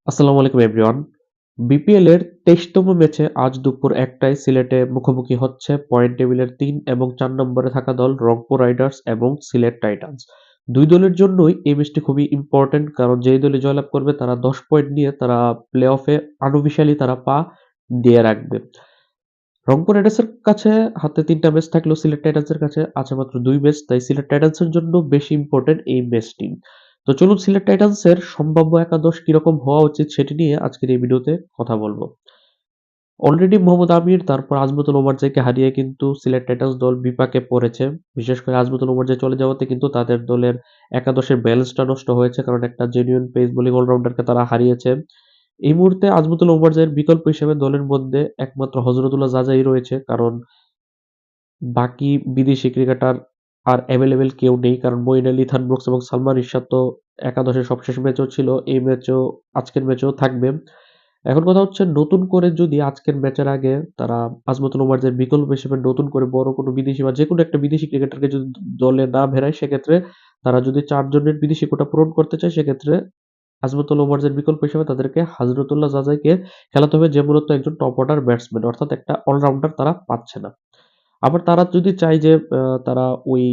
আসসালামু আলাইকুম everyone. BPL এর ২৩তম ম্যাচে আজ দুপুর ১টায় সিলেটে মুখোমুখি হচ্ছে পয়েন্ট টেবিলের ৩ এবং ৪ নম্বরে থাকা দল রংপুর রাইডার্স এবং সিলেট টাইটান্স। দুই দলের জন্যই এই ম্যাচটি খুবই ইম্পর্টেন্ট, কারণ যেই দলই জয়লাভ করবে তারা ১০ পয়েন্ট নিয়ে তারা প্লে-অফে আনঅফিশিয়ালি তারা পা দিয়ে রাখবে। রংপুর রাইডার্সের কাছে হাতে ৩টা ম্যাচ থাকলেও সিলেট টাইটান্সের কাছে আছে মাত্র ২ ম্যাচ। তাই সিলেট টাইটান্সের জন্য বেশি ইম্পোর্টেন্ট এই ম্যাচটি। তো চলুন সিলেট টাইটান্সের সম্ভাব্য একাদশ কিরকম হওয়া উচিত সেটি নিয়ে আজকের এই ভিডিওতে কথা বলব। অলরেডি মোহাম্মদ আমির তারপর আজমতুল ওমারজাইকে হারিয়ে কিন্তু সিলেট টাইটান্স দল বিপাকে পড়েছে। বিশেষ করে আজমতুল ওমারজাই চলে যাওয়াতে কিন্তু তাদের দলের একাদশের ব্যালেন্সটা নষ্ট হয়েছে, কারণ একটা জেনুইন পেস বোলিং অলরাউন্ডারকে তারা হারিয়েছে। এই মুহূর্তে আজমতুল ওমারজাইয়ের বিকল্প হিসেবে দলের মধ্যে একমাত্র হজরতুল্লাহ জাজাই রয়েছে, কারণ বাকি বিদেশি ক্রিকেটার আর এভেলেবেল কেউ নেই। কারণ মঈন আলী, ইথান ব্রুকস এবং সালমান ইরশাদ তো একাদশের সবশেষ ম্যাচেও ছিল, এই ম্যাচেও আজকের ম্যাচেও থাকবে। এখন কথা হচ্ছে, নতুন করে যদি আজকের ম্যাচের আগে তারা আজমতুল ওমারদের বিকল্প হিসেবে নতুন করে বড় কোনো বিদেশি বা যেকোনো একটা বিদেশি ক্রিকেটারকে যদি দলে না ভেড়ায়, সেক্ষেত্রে তারা যদি ৪ জনের বিদেশি কোটা পূরণ করতে চায়, সেক্ষেত্রে আজমতুল ওমারদের বিকল্প হিসেবে তাদেরকে হযরতুল্লাহ জাজাইকে খেলাতে হবে, যে মূলত একজন টপ অর্ডার ব্যাটসম্যান, অর্থাৎ একটা অলরাউন্ডার তারা পাচ্ছে না। আবার তারা যদি চায় যে তারা ওই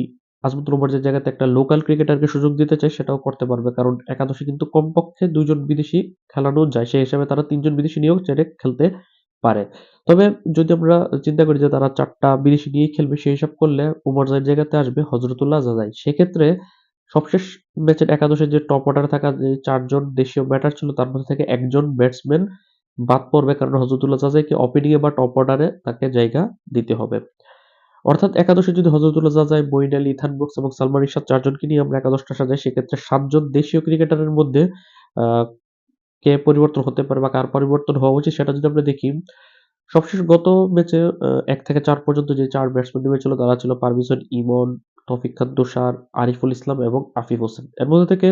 আজমতুল ওমরের জায়গাতে একটা লোকাল ক্রিকেটারকে সুযোগ দিতে চায়, সেটাও করতে পারবে। কারণ একাদশে কিন্তু কমপক্ষে ২ জন বিদেশি খেলানো যায়। সেই হিসাবে তারা ৩ জন বিদেশি নিয়েও চাইলে খেলতে পারে। তবে যদি আমরা চিন্তা করি যে তারা ৪ টা বিদেশি নিয়েই খেলবে, সেই হিসাব করলে ওমরজাইয়ের জায়গাতে আসবে হযরতুল্লাহ জাজাই। সেক্ষেত্রে সবশেষ ম্যাচের একাদশে যে টপ অর্ডারে থাকা যে ৪ জন দেশীয় ব্যাটার ছিল, তার মধ্যে থেকে একজন ব্যাটসম্যান বাদ পড়বে, কারণ হযরতুল্লাহ জাজাইকে ওপেনিং এ বা টপ অর্ডারে তাকে জায়গা দিতে হবে। অর্থাৎ একাদশে যদি হযরতুল্লাহ জাজাই, মঈন আলী, ইথান ব্রুকস এবং সালমান ইরশাদ ৪ জনকে নিয়ে আমরা একাদশটা সাজাই, সেক্ষেত্রে ৭ জন দেশীয় ক্রিকেটারের মধ্যে আ কে পরিবর্তন হতে পারে বা কার পরিবর্তন হওয়া উচিত সেটা যদি আমরা দেখি, সবশেষ গত ম্যাচে ১ থেকে ৪ পর্যন্ত যে ৪ ব্যাটসম্যান নেমেছিল তারা ছিল পারভেজ হোসেন ইমন, তৌফিক খান তুষার, আরিফুল ইসলাম এবং আফিফ হোসেন। এর মধ্যে থেকে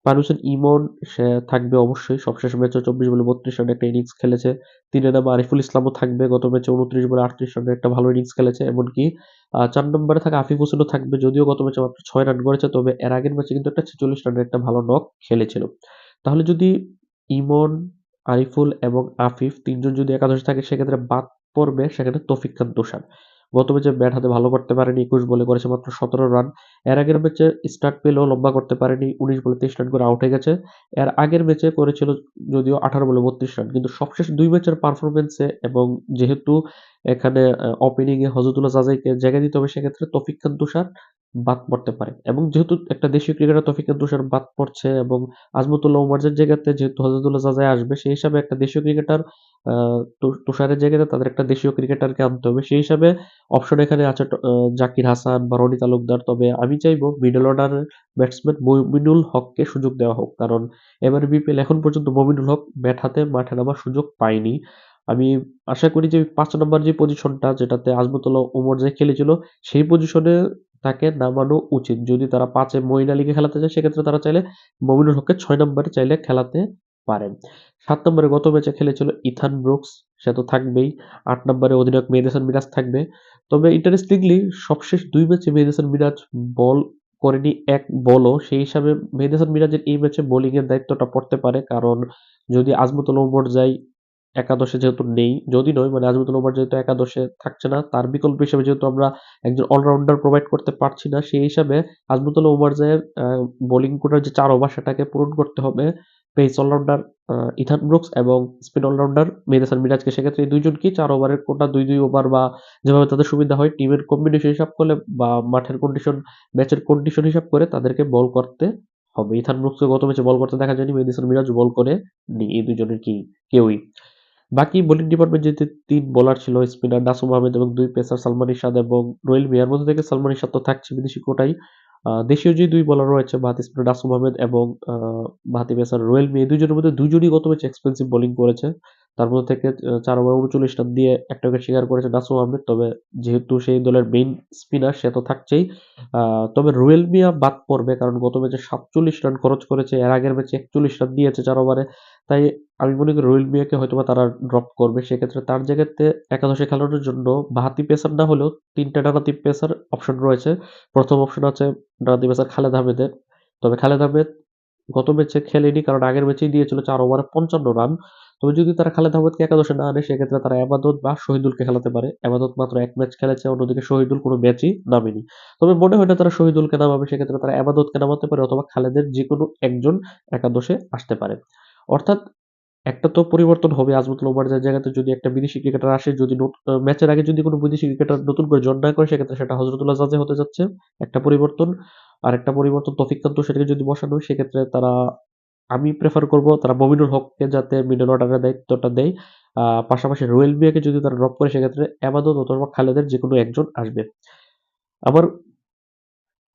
পারভেজ হোসেন ইমন সে থাকবে অবশ্যই। সবশেষ ম্যাচে ২৪ বলে ৩২ রানের একটা ইনিংস খেলেছে। ৩ নাম্বার আরিফুল ইসলামও থাকবে। গত ম্যাচে ২৯ বলে ৩৮ রানের একটা ভালো ইনিংস খেলেছে। এমনকি ৪ নম্বরে থাকা আফিফ হোসেনও থাকবে। যদিও গত ম্যাচে মাত্র ৬ রান করেছে, তবে এর আগের ম্যাচে কিন্তু একটা ৪৬ রানের একটা ভালো নক খেলেছিল। তাহলে যদি ইমন, আরিফুল এবং আফিফ ৩ জন যদি একাদশে থাকে, সেক্ষেত্রে বাদ পড়বে সেখানে তৌফিক খান তুষার। গত ম্যাচে ব্যাট হাতে ভালো করতে পারেনি। ২১ বলে করেছে মাত্র ১৭ রান। এর আগের ম্যাচে স্টার্ট পেলেও লম্বা করতে পারেনি। ১৯ বলে ২৩ রান করে আউট হয়ে গেছে। এর আগের ম্যাচে করেছিল যদিও ১৮ বলে ৩২ রান। কিন্তু সবশেষ ২ ম্যাচের পারফরম্যান্সে এবং যেহেতু এখানে ওপেনিং এ হযরতুল্লাহ জাজাইকে জায়গা দিতে হবে, সেক্ষেত্রে তৌফিক খান তুষার বাদ পড়তে পারে। এবং যেহেতু একটা দেশীয় ক্রিকেটার তৌফিক খান তুষার বাদ পড়ছে এবং আজমতুল্লাহ ওমরের জায়গাতে যেহেতু হযরতুল্লাহ জাজাই আসবে, সেই হিসাবে একটা দেশীয় ক্রিকেটার আ তুষারের জায়গাতে তাদের একটা দেশীয় ক্রিকেটারকে আনতে হবে। সেই হিসাবে অপশন এখানে আছে জাকির হাসান বা রনি তালুকদার। তবে আমি চাইবো মিডল অর্ডারের ব্যাটসম্যান মমিনুল হককে সুযোগ দেওয়া হোক। কারণ এবারে বিপিএল এখন পর্যন্ত মমিনুল হক ব্যাট হাতে মাঠে নামার সুযোগ পায়নি। আমি আশা করি যে ৫ নাম্বার যে পজিশনটা যেটাতে আজমতুল্লাহ ওমর যে খেলেছিল, সেই পজিশনে তাকে নামানো উচিত। যদি তারা ৫ এ মঈন আলীকে খেলাতে চায়, সেক্ষেত্রে তারা চাইলে মমিনুল হককে ৬ নম্বরে চাইলে খেলাতে পারেন। ৭ নম্বরে গত ম্যাচে খেলেছিল ইথান ব্রুকস, সে তো থাকবেই। ৮ নম্বরে অধিনায়ক মেহেদী হাসান মিরাজ থাকবে। তবে ইন্টারেস্টিংলি সবশেষ ২ ম্যাচে মেহেদী হাসান মিরাজ বল করেনি এক বলও। সেই হিসাবে মেহেদী হাসান মিরাজের এই ম্যাচে বোলিং এর দায়িত্বটা পড়তে পারে। কারণ যদি আজমতুল ওমর যায় একাদশে যেহেতু নেই, যদি নয় মানে আজমতুল ওমর যেহেতু একাদশে থাকছে না, তার বিকল্প হিসেবে যেহেতু আমরা একজন অলরাউন্ডার প্রোভাইড করতে পারছি না, সেই হিসাবে আজমতুল্লাহ ওমরজাইয়ের বোলিং কোটার যে ৪ ওভার সেটাকে পূরণ করতে হবে পেস অলরাউন্ডার আ ইথান ব্রুকস এবং স্পিন অলরাউন্ডার মেহেদী হাসান মিরাজকে। সেক্ষেত্রে এই ২ জনকেই ৪ ওভারের কোটা ২ ওভার বা যেভাবে তাদের সুবিধা হয় টিমের কম্বিনেশন হিসাব করলে বা মাঠের কন্ডিশন, ম্যাচের কন্ডিশন হিসাব করে তাদেরকে বল করতে হবে। ইথান ব্রুকসকে গত ম্যাচে বল করতে দেখা যায়নি, মেহেদী হাসান মিরাজ বল করেনি এই ২ জনের কেউই। বাকি বোলিং ডিপার্টমেন্ট যেহেতু ৩ বোলার ছিল, স্পিনার নাসুম আহমেদ এবং ২ পেসার সালমান ইরশাদ এবং রোয়েল মিয়ার মধ্যে থেকে সালমান ইরশাদ তো থাকছে বিদেশি কোটায়। দেশীয় যে ২ বোলার রয়েছে বাঁহাতি স্পিনার নাসুম আহমেদ এবং বাঁহাতি পেসার রোয়েল মিয়া, এই ২ জনের মধ্যে ২ জনই গত ম্যাচে এক্সপেন্সিভ বোলিং করেছে। তার মধ্যে থেকে ৪ ওভারে ৩৯ রান দিয়ে একটা উইকেট শিকার করেছে নাসুম আহমেদ। তবে যেহেতু সেই দলের মেইন স্পিনার, সে তো থাকছেই। আ তবে রোয়েল মিয়া বাদ পড়বে, কারণ গত ম্যাচে ৪৭ রান খরচ করেছে। এর আগের ম্যাচে ৪১ রান দিয়েছে ৪ ওভারে। তাই আমি মনে করি রোয়েল মিয়াকে হয়তোবা তারা ড্রপ করবে। সেক্ষেত্রে তার জায়গাতে একাদশে খেলানোর জন্য বাঁহাতি পেসার না হলেও ৩ টা ডানহাতি পেসার অপশন রয়েছে। ১ম অপশন আছে ডানহাতি পেসার খালেদ আহমেদের। তবে খালেদ আহমেদ গত ম্যাচে খেলেনি কারণ আগের ম্যাচেই দিয়েছিল ৪ ওভারে ৫৫ রান। তবে যদি তারা খালেদ আহমেদকে একাদশে না আনে সেক্ষেত্রে তারা এবাদত বা শহীদুলকে খেলাতে পারে। এবাদত মাত্র ১ ম্যাচ খেলেছে, অন্যদিকে শহীদুল কোনো ম্যাচই নামেনি। তবে মনে হয় না তারা শহীদুলকে নামাবে, সেক্ষেত্রে তারা এবাদতকে নামাতে পারে অথবা খালেদের যেকোনো একজন একাদশে আসতে পারে। অর্থাৎ একটা তো পরিবর্তন হবে আজমতুল্লাহ ওমরানের জায়গাতে যদি একটা বিদেশি ক্রিকেটার আসে, যদি ম্যাচের আগে যদি কোনো বিদেশি ক্রিকেটার নতুন করে জয়েন না করে সেক্ষেত্রে সেটা হজরতুল্লাহ জাজে হতে যাচ্ছে একটা পরিবর্তন। আরেকটা পরিবর্তন তৌফিক খান তুষারকে যদি বসানো হয় সেক্ষেত্রে তারা, আমি প্রেফার করব তারা মমিনুল হককে যাতে মিডল অর্ডারের দায়িত্বটা দেয়। পাশাপাশি রুয়েল মিয়াকে যদি তারা ড্রপ করে সেক্ষেত্রে এবাদত অথবা খালেদের যেকোনো একজন আসবে। আমার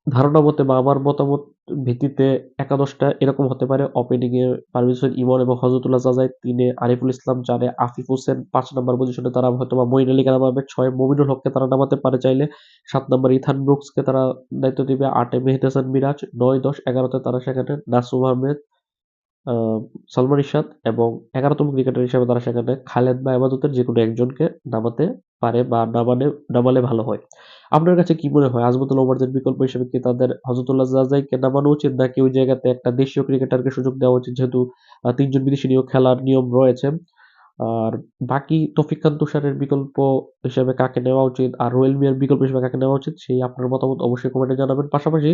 ধারণা মতে বা আমার মতামত ভিত্তিতে একাদশটা এরকম হতে পারে: ওপেনিং এ পারভেজ হোসেন ইমন এবং হজরতুল্লাহ জাজাই, ৩ আরিফুল ইসলাম, ৪ আফিফ হোসেন, ৫ নাম্বার পজিশনে তারা হয়তোবা মঈন আলীকে নামাবে, ৬ মমিনুল হককে তারা নামাতে পারে চাইলে, ৭ নাম্বার ইথান ব্রুকসকে তারা দায়িত্ব দিবে, ৮ মেহেদী হাসান মিরাজ, ৯, ১০, ১১ তে তারা সেখানে নাসুম আহমেদ, আ সালমান ইরশাদ এবং ১১তম ক্রিকেটার হিসেবে তারা সেখানে খালেদ বা এবাদতের যেকোনো একজনকে নামাতে পারে বা নামালে ভালো হয়। আপনার কাছে কি মনে হয় আজমতুল্লাহ ওমরদের বিকল্প হিসেবে কি তাদের হজরতুল্লাহ জাজাইকে নামানো উচিত নাকি ওই জায়গাতে একটা দেশীয় ক্রিকেটারকে সুযোগ দেওয়া উচিত, যেহেতু ৩ জন বিদেশি নিয়েও খেলার নিয়ম রয়েছে। আর বাকি তৌফিক খান তুষারের বিকল্প হিসেবে কাকে নেওয়া উচিত আর রোয়েল মিয়ার বিকল্প হিসেবে কাকে নেওয়া উচিত সেই আপনার মতামত অবশ্যই কমেন্টে জানাবেন। পাশাপাশি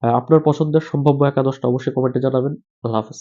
আপনার পছন্দের সম্ভাব্য একাদশটা অবশ্যই কমেন্টে জানাবেন। আল্লাহ হাফেজ।